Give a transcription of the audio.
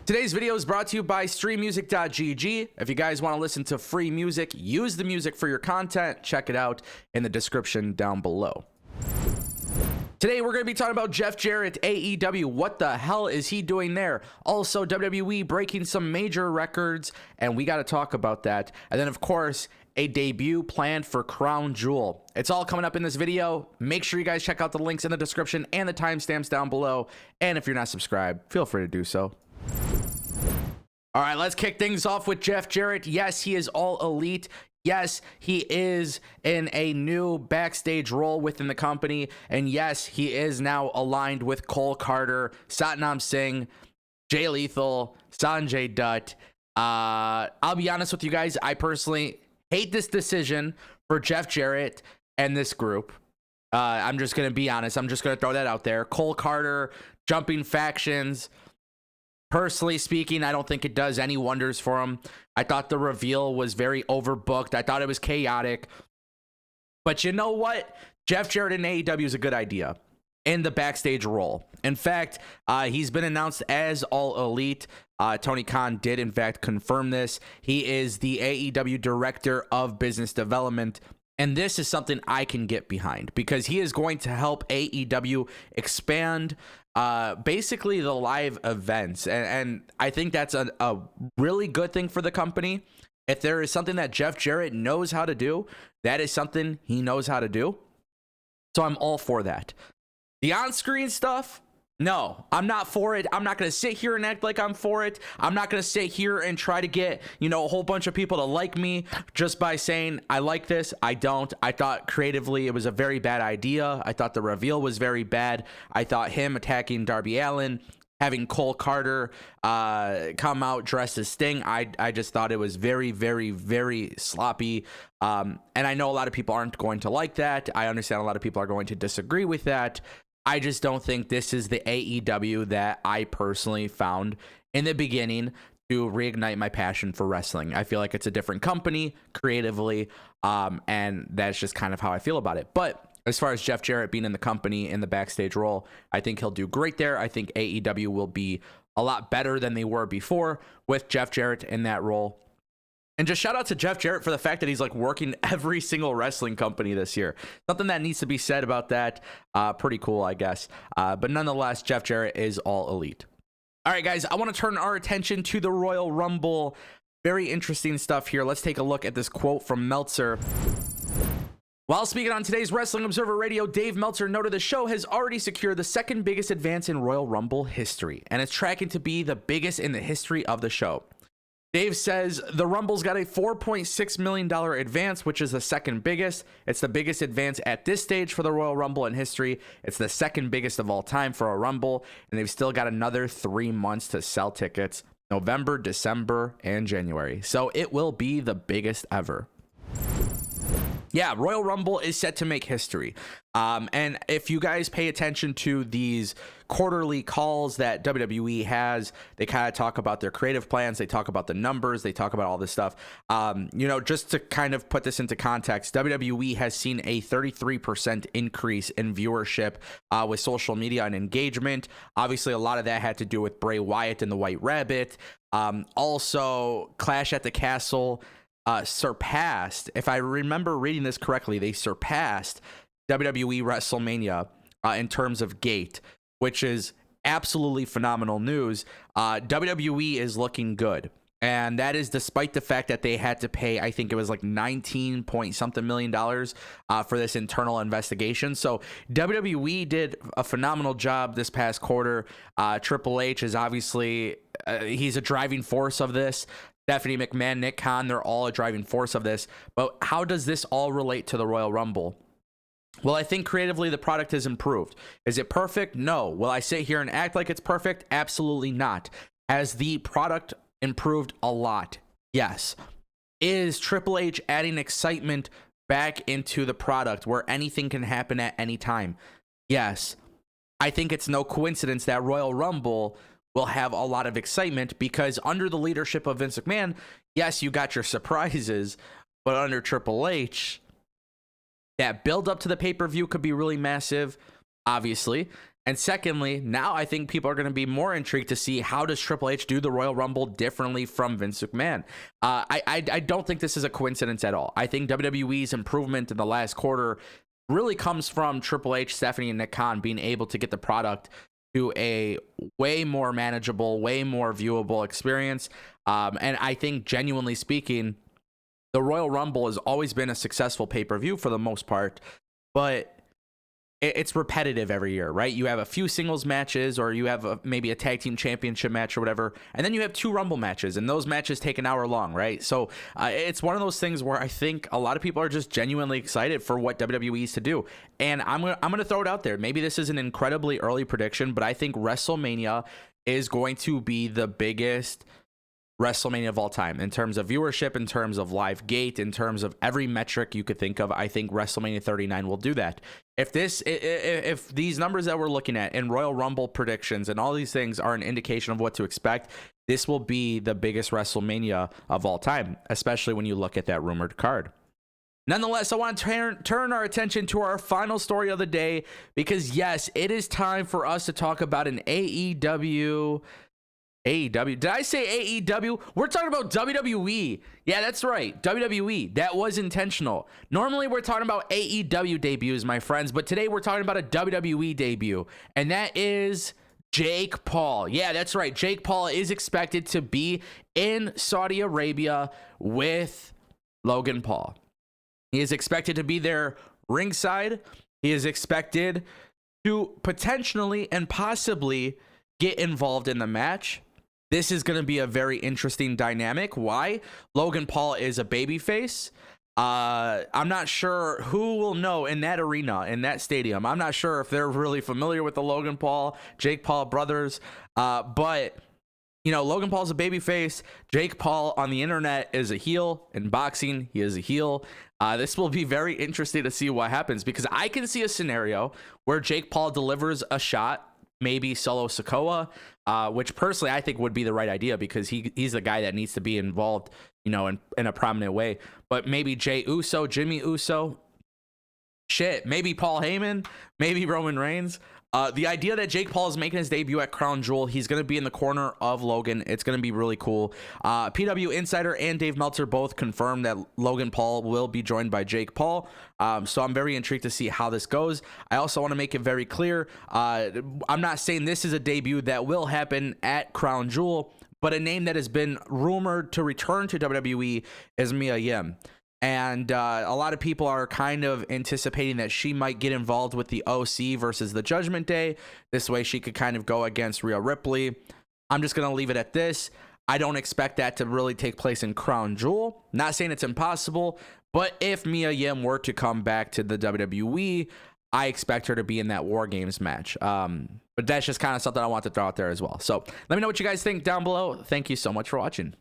Today's video is brought to you by streammusic.gg. If you guys want to listen to free music, use the music for your content, check it out in the description down below. Today, we're going to be talking about Jeff Jarrett, AEW. What the hell is he doing there? Also, WWE breaking some major records, and we got to talk about that. And then, of course, a debut planned for Crown Jewel. It's all coming up in this video. Make sure you guys check out the links in the description and the timestamps down below. And if you're not subscribed, feel free to do so. All right, let's kick things off with Jeff Jarrett. Yes, he is all elite. Yes, he is in a new backstage role within the company. And yes, he is now aligned with Cole Carter, Satnam Singh, Jay Lethal, Sanjay Dutt. I'll be honest with you guys. I personally hate this decision for Jeff Jarrett and this group. I'm just going to be honest. I'm just going to throw that out there. Cole Carter jumping factions. Personally speaking, I don't think it does any wonders for him. I thought the reveal was very overbooked. I thought it was chaotic. But you know what? Jeff Jarrett in AEW is a good idea in the backstage role. In fact, he's been announced as All Elite. Tony Khan did, in fact, confirm this. He is the AEW Director of Business Development. And this is something I can get behind because he is going to help AEW expand basically the live events. And I think that's a really good thing for the company. If there is something that Jeff Jarrett knows how to do, that is something he knows how to do. So I'm all for that. The on-screen stuff, no, I'm not for it. I'm not going to sit here and act like I'm for it. I'm not going to sit here and try to get, a whole bunch of people to like me just by saying, I like this. I don't. I thought creatively it was a very bad idea. I thought the reveal was very bad. I thought him attacking Darby Allin, having Cole Carter come out dressed as Sting, I just thought it was very, very, very sloppy. And I know a lot of people aren't going to like that. I understand a lot of people are going to disagree with that. I just don't think this is the AEW that I personally found in the beginning to reignite my passion for wrestling. I feel like it's a different company creatively, and that's just kind of how I feel about it. But as far as Jeff Jarrett being in the company in the backstage role, I think he'll do great there. I think AEW will be a lot better than they were before with Jeff Jarrett in that role. And just shout out to Jeff Jarrett for the fact that he's like working every single wrestling company this year. Something that needs to be said about that. Pretty cool, I guess. But nonetheless, Jeff Jarrett is all elite. All right, guys, I want to turn our attention to the Royal Rumble. Very interesting stuff here. Let's take a look at this quote from Meltzer. While speaking on today's Wrestling Observer Radio, Dave Meltzer noted the show has already secured the second biggest advance in Royal Rumble history, and it's tracking to be the biggest in the history of the show. Dave says the Rumble's got a $4.6 million advance, which is the second biggest. It's the biggest advance at this stage for the Royal Rumble in history. It's the second biggest of all time for a Rumble, and they've still got another 3 months to sell tickets, November, December, and January. So it will be the biggest ever. Yeah, Royal Rumble is set to make history. And if you guys pay attention to these quarterly calls that WWE has, they kind of talk about their creative plans. They talk about the numbers. They talk about all this stuff. Just to kind of put this into context, WWE has seen a 33% increase in viewership with social media and engagement. Obviously, a lot of that had to do with Bray Wyatt and the White Rabbit. Also, Clash at the Castle surpassed, if I remember reading this correctly, they surpassed WWE WrestleMania in terms of gate, which is absolutely phenomenal news. WWE is looking good. And that is despite the fact that they had to pay, I think it was like 19 point something million dollars for this internal investigation. So WWE did a phenomenal job this past quarter. Triple H is obviously, he's a driving force of this. Stephanie McMahon, Nick Khan, they're all a driving force of this. But how does this all relate to the Royal Rumble? Well, I think creatively the product has improved. Is it perfect? No. Will I sit here and act like it's perfect? Absolutely not. Has the product improved a lot? Yes. Is Triple H adding excitement back into the product where anything can happen at any time? Yes. I think it's no coincidence that Royal Rumble will have a lot of excitement because under the leadership of Vince McMahon, yes, you got your surprises, but under Triple H, that build up to the pay-per-view could be really massive, obviously. And secondly, now I think people are going to be more intrigued to see how does Triple H do the Royal Rumble differently from Vince McMahon. I don't think this is a coincidence at all. I think WWE's improvement in the last quarter really comes from Triple H, Stephanie, and Nick Khan being able to get the product to a way more manageable, way more viewable experience. And I think, genuinely speaking, the Royal Rumble has always been a successful pay-per-view for the most part, but it's repetitive every year, right? You have a few singles matches, or you have maybe a tag team championship match or whatever, and then you have 2 Rumble matches, and those matches take an hour long, right? So it's one of those things where I think a lot of people are just genuinely excited for what WWE is to do. And I'm gonna throw it out there. Maybe this is an incredibly early prediction, but I think WrestleMania is going to be the biggest WrestleMania of all time in terms of viewership, in terms of live gate, in terms of every metric you could think of. I think WrestleMania 39 will do that. If these numbers that we're looking at in Royal Rumble predictions and all these things are an indication of what to expect, this will be the biggest WrestleMania of all time, especially when you look at that rumored card. Nonetheless, I want to turn our attention to our final story of the day, because yes, it is time for us to talk about an AEW. Did I say AEW? We're talking about WWE. Yeah, that's right. WWE. That was intentional. Normally, we're talking about AEW debuts, my friends, but today we're talking about a WWE debut, and that is Jake Paul. Yeah, that's right. Jake Paul is expected to be in Saudi Arabia with Logan Paul. He is expected to be there ringside. He is expected to potentially and possibly get involved in the match. This is going to be a very interesting dynamic. Why? Logan Paul is a babyface. I'm not sure who will know in that arena, in that stadium. I'm not sure if they're really familiar with the Logan Paul, Jake Paul brothers. But, you know, Logan Paul's a babyface. Jake Paul on the internet is a heel. In boxing, he is a heel. This will be very interesting to see what happens, because I can see a scenario where Jake Paul delivers a shot, maybe Solo Sikoa, which personally I think would be the right idea, because he's the guy that needs to be involved, you know, in a prominent way. But maybe Jey Uso, Jimmy Uso, maybe Paul Heyman, maybe Roman Reigns. The idea that Jake Paul is making his debut at Crown Jewel, he's going to be in the corner of Logan. It's going to be really cool. PW Insider and Dave Meltzer both confirmed that Logan Paul will be joined by Jake Paul. So I'm very intrigued to see how this goes. I also want to make it very clear. I'm not saying this is a debut that will happen at Crown Jewel, but a name that has been rumored to return to WWE is Mia Yim. And a lot of people are kind of anticipating that she might get involved with the OC versus the Judgment Day. This way she could kind of go against Rhea Ripley. I'm just going to leave it at this. I don't expect that to really take place in Crown Jewel. Not saying it's impossible, but if Mia Yim were to come back to the WWE, I expect her to be in that War Games match. But that's just kind of something I want to throw out there as well. So let me know what you guys think down below. Thank you so much for watching.